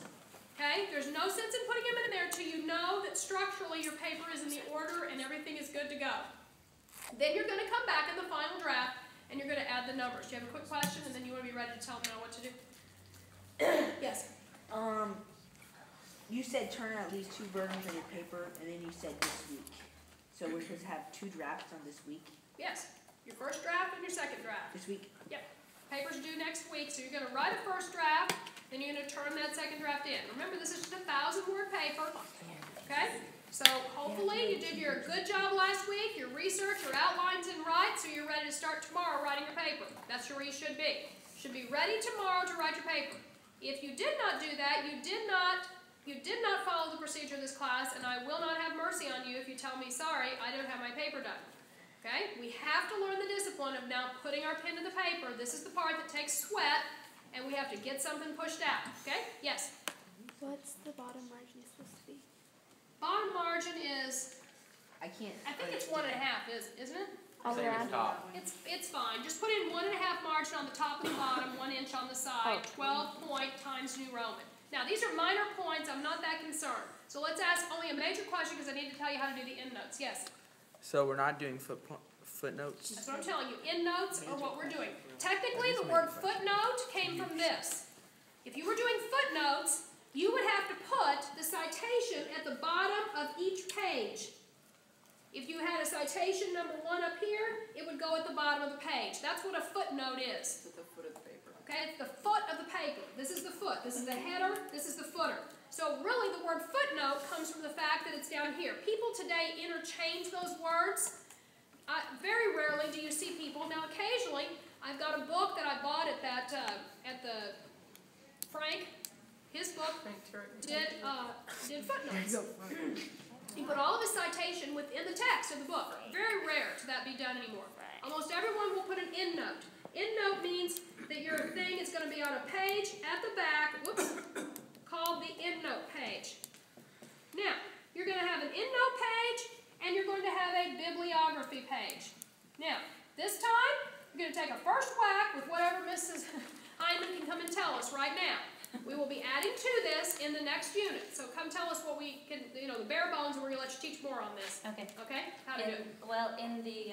Okay? There's no sense in putting them in there till you know that structurally your paper is in the order and everything is good to go. Then you're going to come back in the final draft and you're going to add the numbers. Do you have a quick question and then you want to be ready to tell me now what to do? Yes? You said turn at least 2 versions of your paper, and then you said this week. So we're supposed to have 2 drafts on this week? Yes. Your first draft and your second draft. This week? Yep. Paper's due next week, so you're going to write a first draft, then you're going to turn that second draft in. Remember, this is just a 1,000-word paper. Okay? So hopefully you did your good job last week, your research, your outlines in right, so you're ready to start tomorrow writing your paper. That's where you should be. You should be ready tomorrow to write your paper. If you did not do that, you did not follow the procedure of this class, and I will not have mercy on you if you tell me, sorry, I don't have my paper done. Okay? We have to learn the discipline of now putting our pen to the paper. This is the part that takes sweat, and we have to get something pushed out. Okay? Yes? What's the bottom margin supposed to be? Bottom margin is, I can't. I think it's 1.5, isn't it? I'll Same as add. top. It's fine. Just put in 1.5 margin on the top and the bottom, 1 inch on the side, 12 point times New Roman. Now, these are minor points. I'm not that concerned. So let's ask only a major question because I need to tell you how to do the endnotes. Yes? So we're not doing footnotes? That's what I'm telling you. Endnotes are what we're doing. Technically, the word footnote came from this. If you were doing footnotes, you would have to put the citation at the bottom of each page. If you had a citation number 1 up here, it would go at the bottom of the page. That's what a footnote is. At the foot of the paper. Okay, it's the foot of the paper. This is the foot. This is the header. This is the footer. So really the word footnote comes from the fact that it's down here. People today interchange those words. very rarely do you see people, now occasionally, I've got a book that I bought at the Frank, his book did footnotes. He put all of his citation within the text of the book. Very rare to that be done anymore. Almost everyone will put an endnote. Endnote means that your thing is going to be on a page at the back, called the endnote page. Now, you're going to have an endnote page, and you're going to have a bibliography page. Now, this time, you're going to take a first whack with whatever Mrs. Hyman can come and tell us right now. We will be adding to this in the next unit. So come tell us what we can, the bare bones, and we're going to let you teach more on this. Okay. Okay? How to do it. Well, in the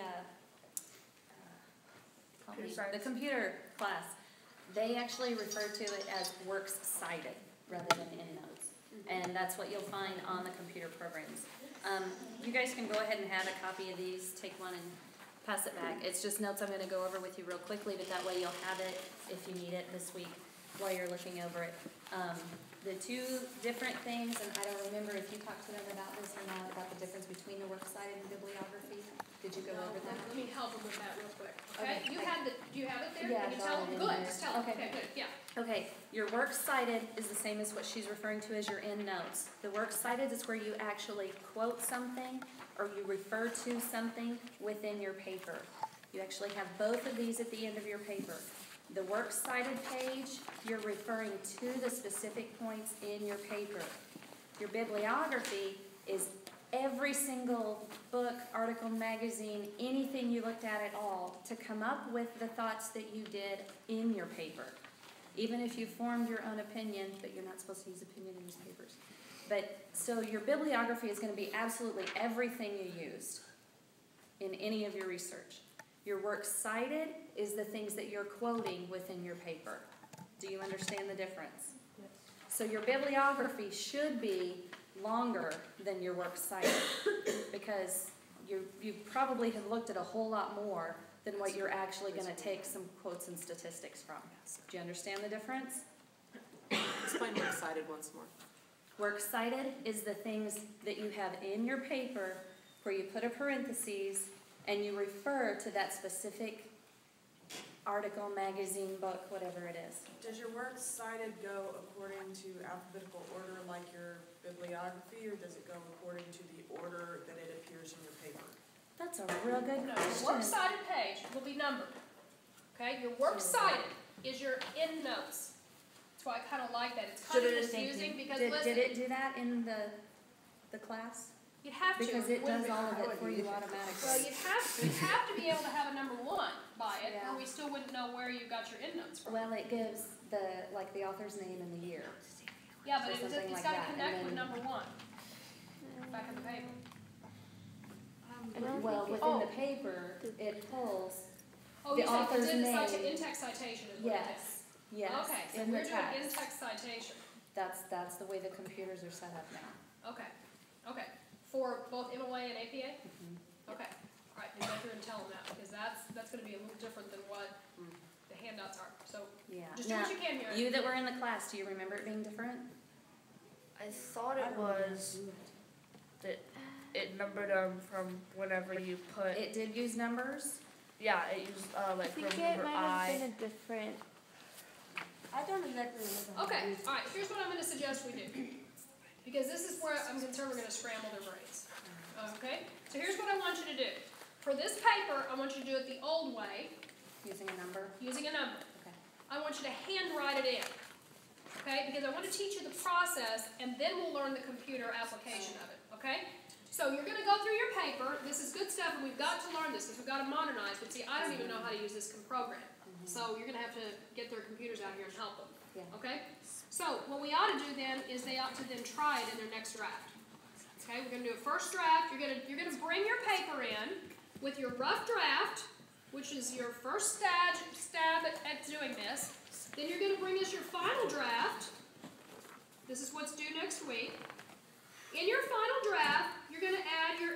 computer class, they actually refer to it as works cited rather than endnotes. And that's what you'll find on the computer programs. You guys can go ahead and have a copy of these, take one and pass it back. It's just notes I'm going to go over with you real quickly, but that way you'll have it if you need it this week while you're looking over it. The two different things, and I don't remember if you talked to them about this or not, about the difference between the works cited and bibliography. Did you go over that? Let me help them with that real quick. Okay? Do you have it there? Yeah, Can you tell them? Good. Just tell them. Okay. Okay, good. Yeah. Okay, your works cited is the same as what she's referring to as your endnotes. The works cited is where you actually quote something or you refer to something within your paper. You actually have both of these at the end of your paper. The works cited page, you're referring to the specific points in your paper. Your bibliography is every single book, article, magazine, anything you looked at all to come up with the thoughts that you did in your paper. Even if you formed your own opinion, but you're not supposed to use opinion in these papers. But so your bibliography is going to be absolutely everything you used in any of your research. Your works cited is the things that you're quoting within your paper. Do you understand the difference? Yes. So your bibliography should be longer than your works cited because you probably have looked at a whole lot more than what you're actually going to take some quotes and statistics from. Do you understand the difference? Explain works cited once more. Works cited is the things that you have in your paper where you put a parentheses and you refer to that specific article, magazine, book, whatever it is. Does your works cited go according to alphabetical order like your bibliography, or does it go according to the order that it appears in your paper? That's a real good No, question. your works cited page will be numbered. Okay? Your works cited is your endnotes. That's why I kind of like that. It's kind of confusing because Did it do that in the class? You'd have to. Because it does all of it for you Well, automatically. you'd have to be able to have a number one by it, Yeah. or we still wouldn't know where you got your endnotes from. Well, it gives the author's name and the year. Yeah, but or something it's like got that, to and connect with then- number one. Back in the paper. I don't Well, think within the paper, it pulls, Oh, The you said author's it's in the name. in-text citation is what it is. yes, Okay, so in the we're doing text. in-text citation. That's the way the computers are set up now. Okay, okay. For both MOA and APA? Mhm. Okay, all right, you go through and tell them that, because that's gonna be a little different than what the handouts are, so Yeah. just do Now, what you can here. you that were in the class, do you remember it being different? I thought it was that it numbered them from whenever you put. It did use numbers? Yeah, it used I like think from it number might have I. been a different. I don't exactly remember how to Okay, use it. all right, here's what I'm gonna suggest we do. Because this is where I'm concerned we're gonna scramble their brains. Okay? So here's what I want you to do. For this paper, I want you to do it the old way, Using a number? using a number. Okay. I want you to handwrite it in. Okay? Because I want to teach you the process, and then we'll learn the computer application of it. Okay? So you're going to go through your paper. This is good stuff, and we've got to learn this because we've got to modernize. But see, I don't even know how to use this program. So you're going to have to get their computers out here and help them. Yeah. Okay? So what we ought to do then is they ought to then try it in their next draft. Okay? We're going to do a first draft. You're going to bring your paper in with your rough draft, which is your first stab at doing this. Then you're going to bring us your final draft. This is what's due next week. In your final draft, you're going to add your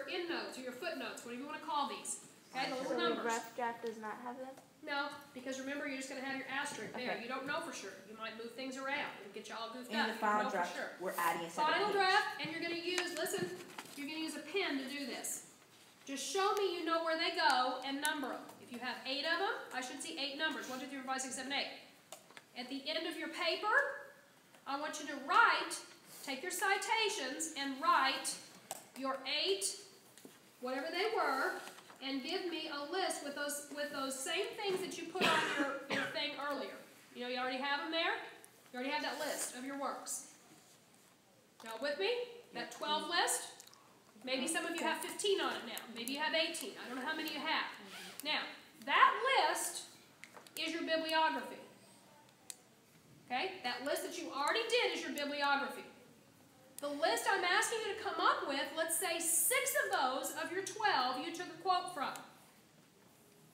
endnotes or your footnotes, whatever you want to call these. Okay, the So little the numbers. rough draft does not have them? No, because remember, you're just going to have your asterisk there. Okay. You don't know for sure. You might move things around and get you all goofed In up. the You final don't know draft, for sure. we're adding a separate Final page. draft, and you're going to use, listen, you're going to use a pen to do this. Just show me you know where they go and number them. If you have 8 of them, I should see 8 numbers. 1, 2, 3, 4, 5, 6, 7, 8. At the end of your paper, I want you to write, take your citations and write your 8, whatever they were, and give me a list with those same things that you put on your thing earlier. You know, you already have them there. You already have that list of your works. Y'all with me? That 12 list? Maybe some of you have 15 on it now. Maybe you have 18. I don't know how many you have. Now, that list is your bibliography. Okay? That list that you already did is your bibliography. The list I'm asking you to come up with, let's say 6 of those of your 12 you took a quote from.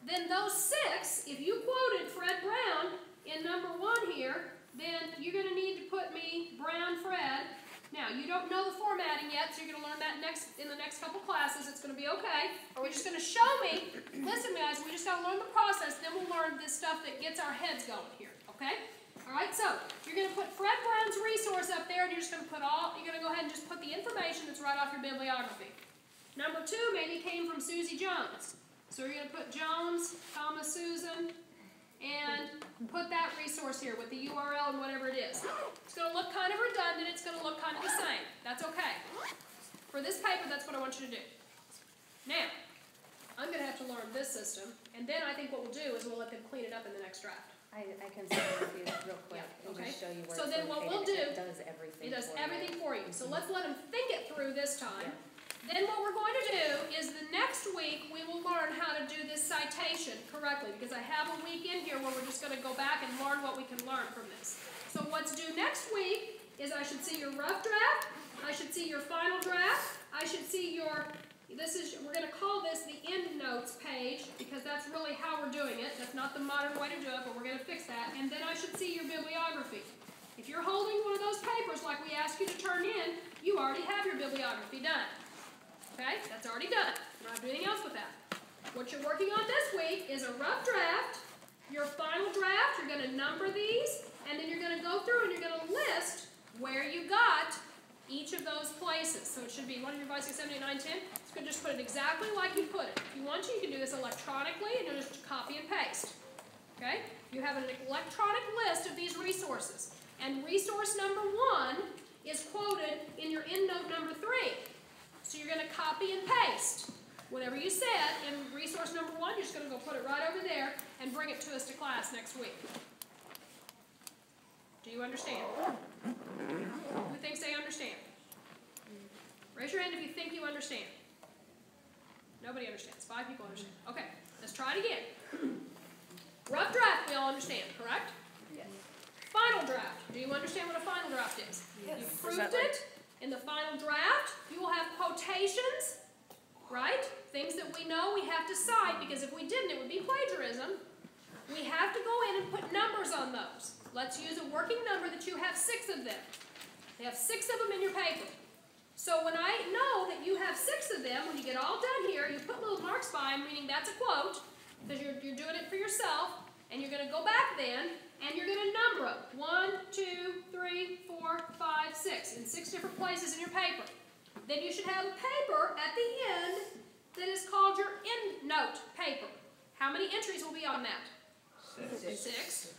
Then those 6, if you quoted Fred Brown in number 1 here, then you're going to need to put me Brown Fred. Now, you don't know the formatting yet, so you're going to learn that in the next couple classes. It's going to be okay. You're just going to show me, listen guys, we just got to learn the process, then we'll learn this stuff that gets our heads going here, okay? All right, so you're going to put Fred Brown's resource up there, and you're just going to put you're going to go ahead and just put the information that's right off your bibliography. Number 2 maybe came from Susie Jones. So you're going to put Jones, comma, Susan, and put that resource here with the URL and whatever it is. It's going to look kind of redundant. It's going to look kind of the same. That's okay. For this paper, that's what I want you to do. Now, I'm going to have to learn this system, and then I think what we'll do is we'll let them clean it up in the next draft. I can send it with you real quick and Okay. just show you where So it's then what we'll located. do, It does everything. It does for everything you. for you. So let's let them think it through this time. Yeah. Then what we're going to do is the next week we will learn how to do this citation correctly, because I have a week in here where we're just going to go back and learn what we can learn from this. So what's due next week is I should see your rough draft, I should see your final draft, I should see your, we're going to call this the end notes page, because that's really how we're doing it. That's not the modern way to do it, but we're going to fix that. And then I should see your bibliography. If you're holding one of those papers like we asked you to turn in, you already have your bibliography done. Okay? That's already done. You don't have to do anything else with that. What you're working on this week is a rough draft, your final draft. You're going to number these, and then you're going to go through and you're going to list where you got each of those places. So it should be 1, 2, 3, 4, 5, 6, 7, 8, 9, 10. It's going to just put it exactly like you put it. If you want to, you can do this electronically, and you'll just copy and paste. Okay? You have an electronic list of these resources. And resource number 1 is quoted in your endnote number 3. So you're going to copy and paste whatever you said in resource number 1. You're just going to go put it right over there and bring it to us to class next week. Do you understand? Who thinks they understand? Raise your hand if you think you understand. Nobody understands. 5 people understand. Okay, let's try it again. Rough draft, we all understand, correct? Yes. Final draft. Do you understand what a final draft is? Yes. You proved it. In the final draft, you will have quotations, right? Things that we know we have to cite, because if we didn't, it would be plagiarism. We have to go in and put numbers on those. Let's use a working number that you have 6 of them. You have 6 of them in your paper. So when I know that you have 6 of them, when you get all done here, you put little marks by them, meaning that's a quote, because you're doing it for yourself, and you're going to go back then, and you're going to number them. 1, 2, 3, 4, 5, 6, in 6 different places in your paper. Then you should have a paper at the end that is called your end note paper. How many entries will be on that? 6.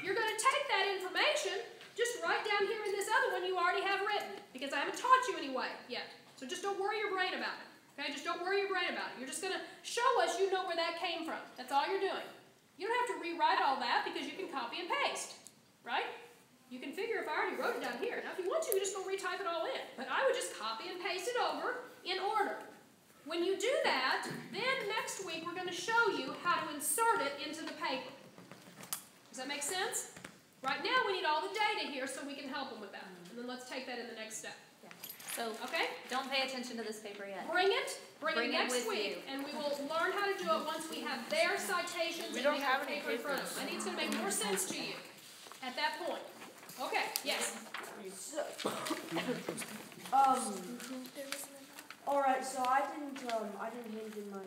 You're going to take that information, just write down here in this other one you already have written, because I haven't taught you anyway yet. So just don't worry your brain about it. Okay? Just don't worry your brain about it. You're just going to show us you know where that came from. That's all you're doing. You don't have to rewrite all that, because you can copy and paste, right? You can figure if I already wrote it down here. Now, if you want to, you just go retype it all in. But I would just copy and paste it over in order. When you do that, then next week we're going to show you how to insert it into the paper. Does that make sense? Right now we need all the data here so we can help them with that. And then let's take that in the next step. Yeah. So Okay? don't pay attention to this paper yet. Bring it next with week, you. and we will learn how to do it once we have their citations We and don't we have have any paper in front of them. I think it's going to make more sense to you at that point. Okay, yes. Alright, so I didn't hand in my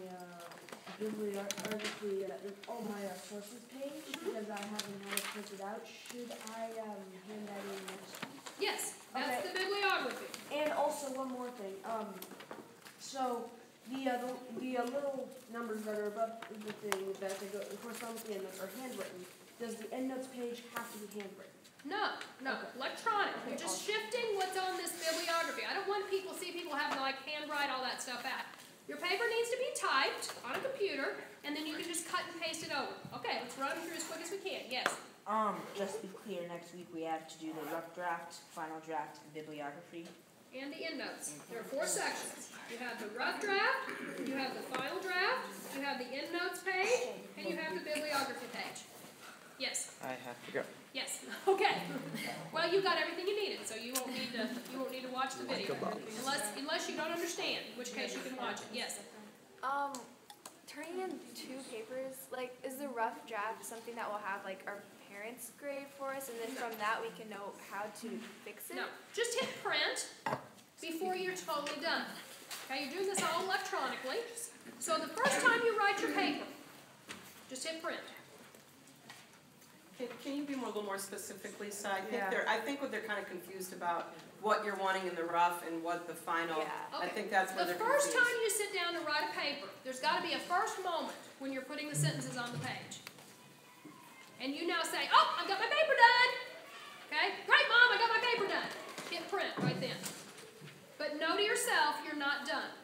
bibliography, all my sources page, because I haven't had it printed out. Should I hand that in next week? Yes, that's Okay. the bibliography. And also one more thing. So The little numbers that are above the thing that they go correspond with the endnotes are handwritten. Does the endnotes page have to be handwritten? No, electronic. You're just shifting what's on this bibliography. I don't want see people having to like handwrite all that stuff out. Your paper needs to be typed on a computer, and then you can just cut and paste it over. Okay, let's run through as quick as we can. Yes? Just to be clear, next week we have to do the rough draft, final draft, and bibliography. And the endnotes. There are 4 sections. You have the rough draft, you have the final draft, you have the endnotes page, and you have the bibliography page. Yes? I have to go. Yes. Okay. Well, you got everything you needed, so you won't need to watch the video unless you don't understand, in which case you can watch it. Yes. Turning in 2 papers, like, is the rough draft something that will have like our parents grade for us, and then from that we can know how to fix it? No. Just hit print before you're totally done. Okay, you're doing this all electronically. So the first time you write your paper, just hit print. Can you be a little more specific, Lisa? I think what they're kind of confused about what you're wanting in the rough and what the final. Okay. I think that's where the they're first confused. time you sit down to write a paper, there's got to be a first moment when you're putting the sentences on the page. And you now say, oh, I've got my paper done. Okay, great, Mom, I got my paper done. Hit print right then. But know to yourself, you're not done.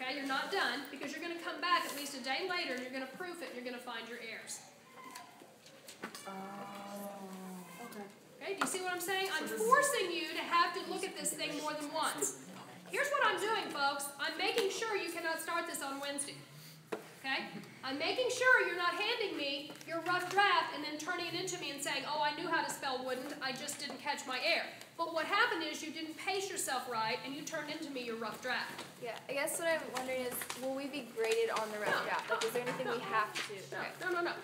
Okay, you're not done because you're going to come back at least a day later and you're going to proof it and you're going to find your errors. Okay, do you see what I'm saying? I'm forcing you to have to look at this thing more than once. Here's what I'm doing, folks. I'm making sure you cannot start this on Wednesday. Okay? I'm making sure you're not handing me your rough draft and then turning it into me and saying, oh, I knew how to spell wouldn't, I just didn't catch my error. But what happened is you didn't pace yourself right and you turned into me your rough draft. Yeah, I guess what I'm wondering is, will we be graded on the rough draft? Like, is there anything we have to do? Okay.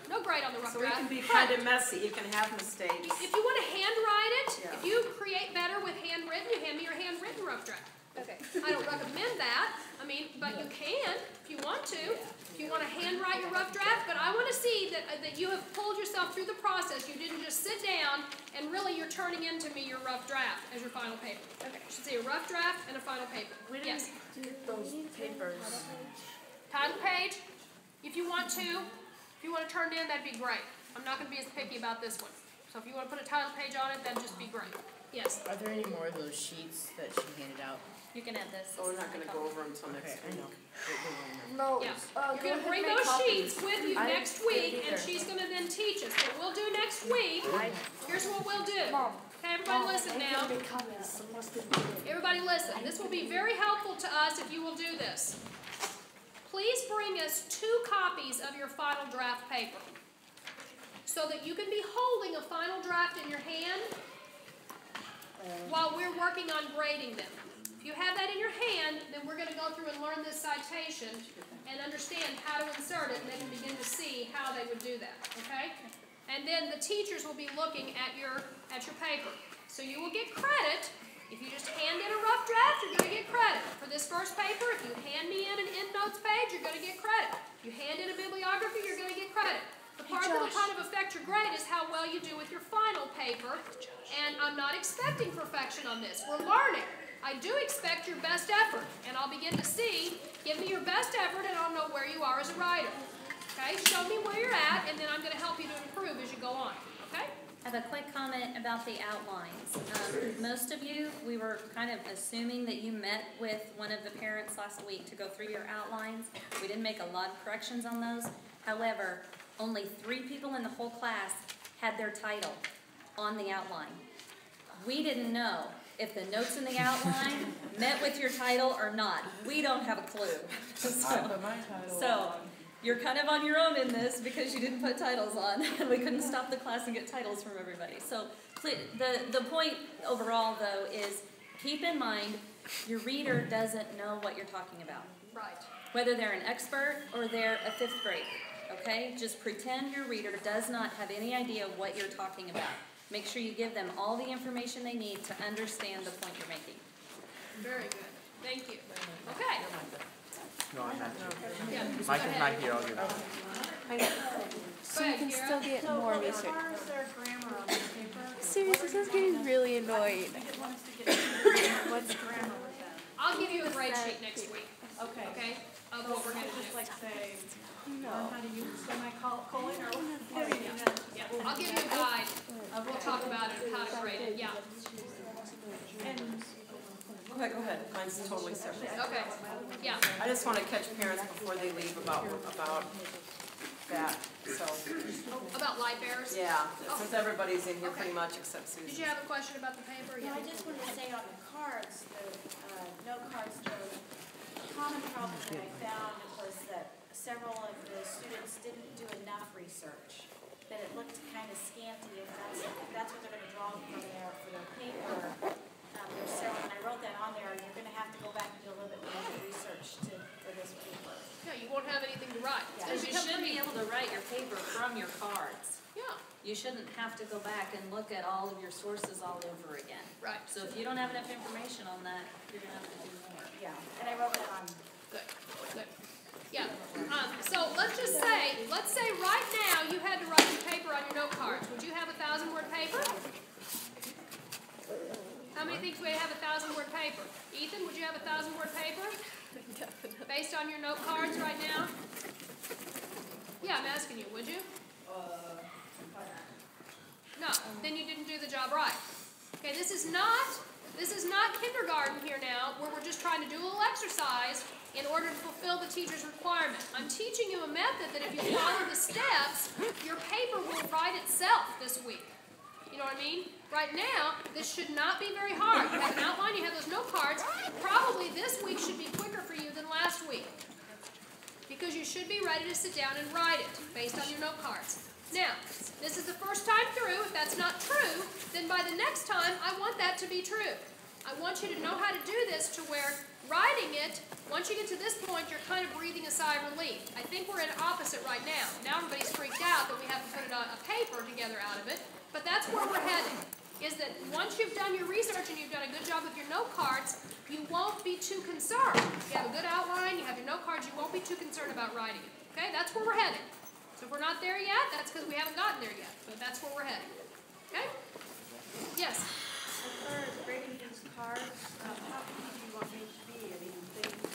No grade on the rough So draft. it can be kind of messy. You can have mistakes. If you want to handwrite it, if you create better with handwritten, you hand me your handwritten rough draft. Okay. I don't recommend that. I mean, but you can if you want to. If you want to handwrite your rough draft, but I want to see that you have pulled yourself through the process. You didn't just sit down and really you're turning into me your rough draft as your final paper. Okay. You should say a rough draft and a final paper. Yes. Those papers. Title page, if you want to turn it in, that'd be great. I'm not going to be as picky about this one. So if you want to put a title page on it, that'd just be great. Yes. Are there any more of those sheets that she handed out? You can add this. Oh, we're not going to go over them until next week. I know. No. Yeah. You're going to bring those sheets with you next week, and she's going to then teach us. What we'll do next week, here's what we'll do. Okay, everybody listen now. Everybody listen. This will be very helpful to us if you will do this. Please bring us 2 copies of your final draft paper so that you can be holding a final draft in your hand while we're working on grading them. If you have that in your hand, then we're going to go through and learn this citation and understand how to insert it, and they can begin to see how they would do that, okay? And then the teachers will be looking at your paper. So you will get credit. If you just hand in a rough draft, you're going to get credit. For this first paper, if you hand me in an endnotes page, you're going to get credit. If you hand in a bibliography, you're going to get credit. The part that will kind of affect your grade is how well you do with your final paper, and I'm not expecting perfection on this. We're learning. I do expect your best effort, and I'll begin to see, give me your best effort, and I'll know where you are as a writer. Okay, show me where you're at, and then I'm going to help you to improve as you go on. Okay? I have a quick comment about the outlines. Most of you, we were kind of assuming that you met with one of the parents last week to go through your outlines. We didn't make a lot of corrections on those. However, only 3 people in the whole class had their title on the outline. We didn't know if the notes in the outline met with your title or not. We don't have a clue. So you're kind of on your own in this because you didn't put titles on, and we couldn't stop the class and get titles from everybody. So the point overall, though, is keep in mind your reader doesn't know what you're talking about. Right. Whether they're an expert or they're a 5th grader. Okay? Just pretend your reader does not have any idea what you're talking about. Make sure you give them all the information they need to understand the point you're making. Very good. Thank you. Okay. No, I'm not. Yeah. Mike is not here. I'll give it. So you can still get So, more as research. far as their grammar on the paper, Seriously, this is getting really annoying. what's grammar with that? I'll give you a grade sheet next week. Okay. okay, of what we're gonna do. Just like say, learn how to use semicolon or whatever. Yeah, I'll give you a guide, we'll talk about it, how to grade it, yeah. And Go ahead, mine's totally separate. Okay, yeah, I just wanna catch parents before they leave about that, so, about life errors. yeah, since everybody's in here pretty much except Susan. Did you have a question about the paper? No, Yeah. I just wanted to say on the cards, the note cards, the common problem that I found was that several of the students didn't do enough research. That it looked kind of scanty if that's what they're gonna draw from there for their paper. There's several, and I wrote that on there, and you're gonna have to go back and do a little bit more research for this paper. Yeah, you won't have anything to write. It's gonna Because you become should pretty- be able to write your paper from your cards. Yeah, You shouldn't have to go back and look at all of your sources all over again. right, So if you don't have enough information on that, you're gonna have to do more. Yeah, and I wrote that on. good, good. Yeah, so let's say right now you had to write your paper on your note cards. Would you have 1,000-word paper? How many think we have 1,000-word paper? Ethan, would you have 1,000-word paper? Based on your note cards right now? Yeah, I'm asking you, would you? No, then you didn't do the job right. Okay, this is not kindergarten here now, where we're just trying to do a little exercise in order to fulfill the teacher's requirement. I'm teaching you a method that if you follow the steps, your paper will write itself this week. You know what I mean? Right now, this should not be very hard. You have an outline, you have those note cards. Probably this week should be quicker for you than last week, because you should be ready to sit down and write it based on your note cards. Now, this is the first time through. If that's not true, then by the next time, I want that to be true. I want you to know how to do this to where writing it, once you get to this point, you're kind of breathing a sigh of relief. I think we're at opposite right now. Now everybody's freaked out that we have to put a paper together out of it, but that's where we're heading, is that once you've done your research and you've done a good job with your note cards, you won't be too concerned. You have a good outline, you have your note cards, you won't be too concerned about writing it. Okay, that's where we're heading. So if we're not there yet, that's because we haven't gotten there yet, but that's where we're heading. Okay? Yes? for grading these cards, how big do you want me to be? I mean, things